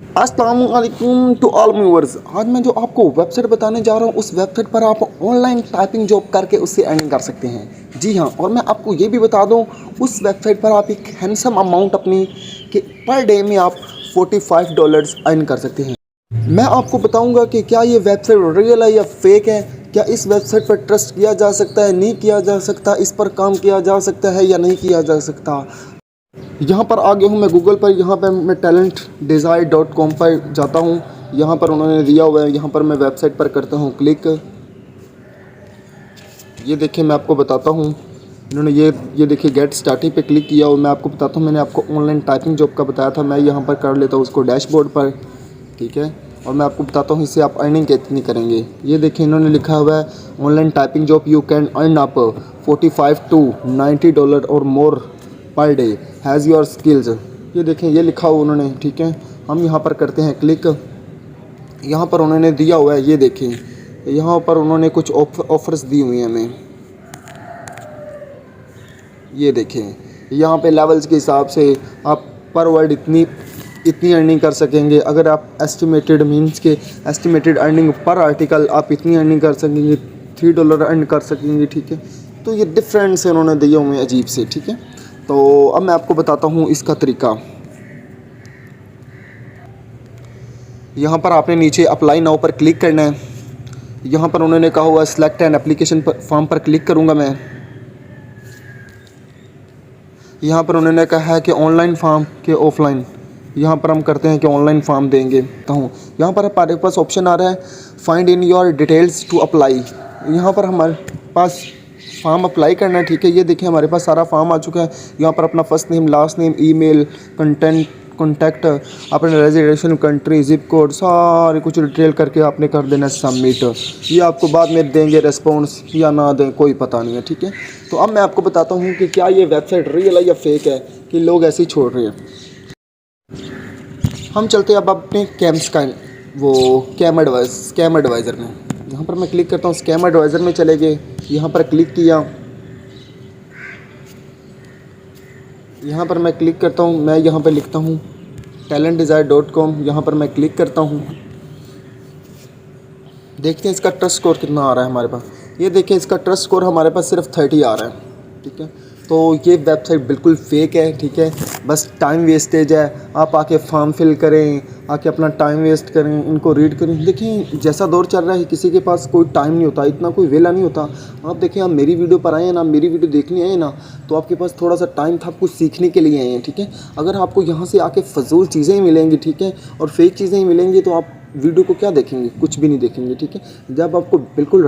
अस्सलाम वालेकुम to all viewers. आज मैं जो आपको वेबसाइट बताने जा रहा हूँ, उस वेबसाइट पर आप ऑनलाइन टाइपिंग जॉब करके उससे अर्निंग कर सकते हैं। जी हाँ, और मैं आपको ये भी बता दूँ, उस वेबसाइट पर आप एक हैंडसम अमाउंट अपनी कि पर डे में आप $45 अर्न कर सकते हैं। मैं आपको बताऊंगा कि क्या ये वेबसाइट रियल है या फेक है, क्या इस वेबसाइट पर ट्रस्ट किया जा सकता है, नहीं किया जा सकता, इस पर काम किया जा सकता है या नहीं किया जा सकता। यहाँ पर आ गया हूँ मैं गूगल पर। यहाँ पर मैं talentdesire.com पर जाता हूँ। यहाँ पर उन्होंने दिया हुआ है, यहाँ पर मैं वेबसाइट पर करता हूँ क्लिक। ये देखिए मैं आपको बताता हूँ, इन्होंने ये देखिए गेट स्टार्टिंग पे क्लिक किया और मैं आपको बताता हूँ, मैंने आपको ऑनलाइन टाइपिंग जॉब का बताया था। मैं यहाँ पर कर लेता हूँ उसको डैशबोर्ड पर, ठीक है। और मैं आपको बताता हूँ इससे आप अर्निंग कितनी करेंगे। ये देखिए इन्होंने लिखा हुआ है online typing job you can earn up $45 to $90 और मोर per day has your skills. ये देखें ये लिखा हुआ उन्होंने, ठीक है। हम यहाँ पर करते हैं क्लिक। यहाँ पर उन्होंने दिया हुआ है, ये देखें यहाँ पर उन्होंने कुछ ऑफर्स दी हुई हैं हमें। ये देखें यहाँ पे लेवल्स के हिसाब से आप पर वर्ड इतनी अर्निंग कर सकेंगे। अगर आप एस्टिमेटेड मींस के एस्टिमेटेड अर्निंग पर आर्टिकल आप इतनी अर्निंग कर सकेंगे, $3 अर्न कर सकेंगे, ठीक है। तो ये डिफरेंट से उन्होंने दिए हुए हैं अजीब से, ठीक है। तो अब मैं आपको बताता हूँ इसका तरीका। यहाँ पर आपने नीचे अप्लाई नाउ पर क्लिक करना है। यहाँ पर उन्होंने कहा हुआ सिलेक्ट एन एप्लीकेशन फॉर्म पर क्लिक करूँगा मैं। यहाँ पर उन्होंने कहा है कि ऑनलाइन फॉर्म के ऑफलाइन, यहाँ पर हम करते हैं कि ऑनलाइन फॉर्म देंगे। तो हूँ यहाँ पर हमारे पास ऑप्शन आ रहा है find in your details to apply. यहाँ पर हमारे पास फॉर्म अप्लाई करना है, ठीक है। ये देखिए हमारे पास सारा फॉर्म आ चुका है। यहाँ पर अपना first name, last name, email, contact, अपने रेजिडेंशियल कंट्री, जिप कोड, सारे कुछ डिटेल करके आपने कर देना सबमिट। ये आपको बाद में देंगे रिस्पॉन्स या ना दें, कोई पता नहीं है, ठीक है। तो अब मैं आपको बताता हूँ कि क्या ये वेबसाइट रियल है या फेक है, कि लोग ऐसे ही छोड़ रहे हैं। हम चलते हैं अब अपने स्कैम एडवाइज़र में। यहाँ पर मैं क्लिक करता हूँ, स्कैम एडवाइज़र में चले गए। यहाँ पर क्लिक किया, यहाँ पर मैं क्लिक करता हूँ। मैं यहाँ पर लिखता हूँ talentdesire.com। यहाँ पर मैं क्लिक करता हूँ। देखते हैं इसका ट्रस्ट स्कोर कितना आ रहा है हमारे पास। ये देखिए इसका ट्रस्ट स्कोर हमारे पास सिर्फ 30 आ रहा है, ठीक है। तो ये वेबसाइट बिल्कुल फेक है, ठीक है। बस टाइम वेस्टेज है। आप आके फॉर्म फिल करें, आके अपना टाइम वेस्ट करें, इनको रीड करें। देखिए जैसा दौर चल रहा है, किसी के पास कोई टाइम नहीं होता, इतना कोई वेला नहीं होता। आप देखिए आप मेरी वीडियो पर आए हैं ना, मेरी वीडियो देखने आए ना, तो आपके पास थोड़ा सा टाइम था, आप कुछ सीखने के लिए आए हैं, ठीक है। अगर आपको यहाँ से आके फजूल चीज़ें ही मिलेंगी, ठीक है, और फेक चीज़ें ही मिलेंगी, तो आप वीडियो को क्या देखेंगे, कुछ भी नहीं देखेंगे, ठीक है। जब आपको बिल्कुल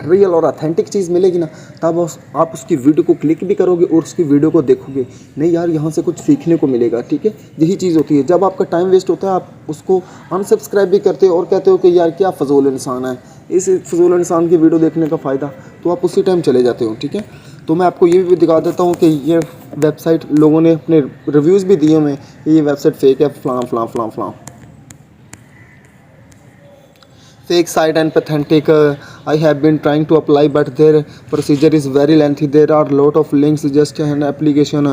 रियल और ऑथेंटिक चीज़ मिलेगी ना, तब आप उसकी वीडियो को क्लिक भी करोगे और उसकी वीडियो को देखोगे, नहीं यार यहाँ से कुछ सीखने को मिलेगा, ठीक है। यही चीज़ होती है। जब आपका टाइम वेस्ट होता है, आप उसको अनसब्सक्राइब भी करते हो और कहते हो कि यार क्या फजूल इंसान है, इस फजूल इंसान की वीडियो देखने का फ़ायदा, तो आप उसी टाइम चले जाते हो, ठीक है। तो मैं आपको ये भी दिखा देता हूँ कि ये वेबसाइट लोगों ने अपने रिव्यूज़ भी दिए हुए हैं, ये वेबसाइट फेक है, फलां। Fake site and pathetic. I have been trying to apply, but their procedure is very lengthy. There are a lot of links, just an application.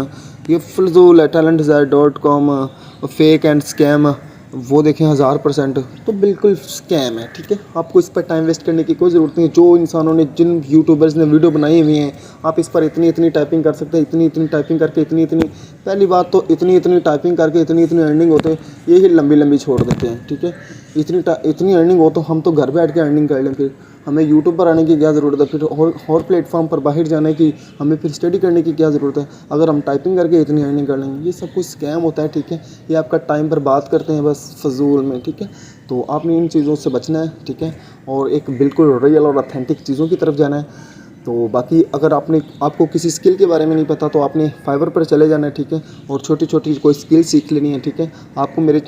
ये फजूल है, talentdesire.com फेक एंड स्कैम। वो देखें 1000%, तो बिल्कुल scam है, ठीक है। आपको इस पर टाइम वेस्ट करने की कोई ज़रूरत नहीं है। जो इंसानों ने, जिन यूट्यूबर्स ने वीडियो बनाई हुई हैं, आप इस पर इतनी टाइपिंग कर सकते हैं, इतनी टाइपिंग करके इतनी पहली बात तो इतनी टाइपिंग करके इतनी अर्निंग होते हैं, यही लंबी छोड़ देते हैं, ठीक है। इतनी अर्निंग हो तो हम तो घर बैठ के अर्निंग कर लें, फिर हमें यूट्यूब पर आने की क्या ज़रूरत है, फिर और प्लेटफॉर्म पर बाहर जाने की, हमें फिर स्टडी करने की क्या ज़रूरत है, अगर हम टाइपिंग करके इतनी अर्निंग कर लेंगे। ये सब कुछ स्कैम होता है, ठीक है। ये आपका टाइम बर्बाद करते हैं बस फजूल में, ठीक है। तो आपने इन चीज़ों से बचना है, ठीक है, और एक बिल्कुल रियल और ऑथेंटिक चीज़ों की तरफ जाना है। तो बाकी अगर आपको किसी स्किल के बारे में नहीं पता, तो आपने फाइवर पर चले जाना है, ठीक है, और छोटी कोई स्किल सीख लेनी है, ठीक है। आपको मेरे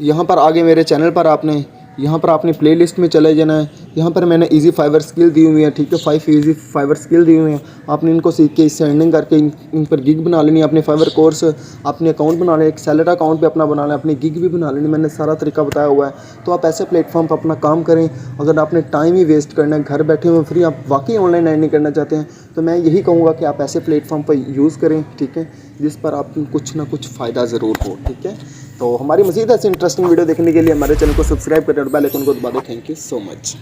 यहाँ पर आगे मेरे चैनल पर यहाँ पर आपने प्लेलिस्ट में चले जाना है। यहाँ पर मैंने इजी फाइवर स्किल दी हुई है, ठीक है। 5 इजी फाइवर स्किल दी हुई हैं। आपने इनको सीख के इससे अर्निंग करके इन पर गिग बना लेनी है। अपने फाइवर कोर्स अपने अकाउंट बना लें, एक सैलरी अकाउंट पे अपना बना लें, अपनी गिग भी बना लेनी। मैंने सारा तरीका बताया हुआ है। तो आप ऐसे प्लेटफॉर्म पर अपना काम करें। अगर आपने टाइम ही वेस्ट करना है, घर बैठे हुए फ्री, आप वाकई ऑनलाइन अर्निंग करना चाहते हैं, तो मैं यही कहूँगा कि आप ऐसे प्लेटफॉर्म पर यूज़ करें, ठीक है, जिस पर आप कुछ ना कुछ फ़ायदा ज़रूर हो, ठीक है। तो हमारी मज़ीद ऐसी इंटरेस्टिंग वीडियो देखने के लिए हमारे चैनल को सब्सक्राइब करें और बेल आइकन को दबा दें। Thank you so much.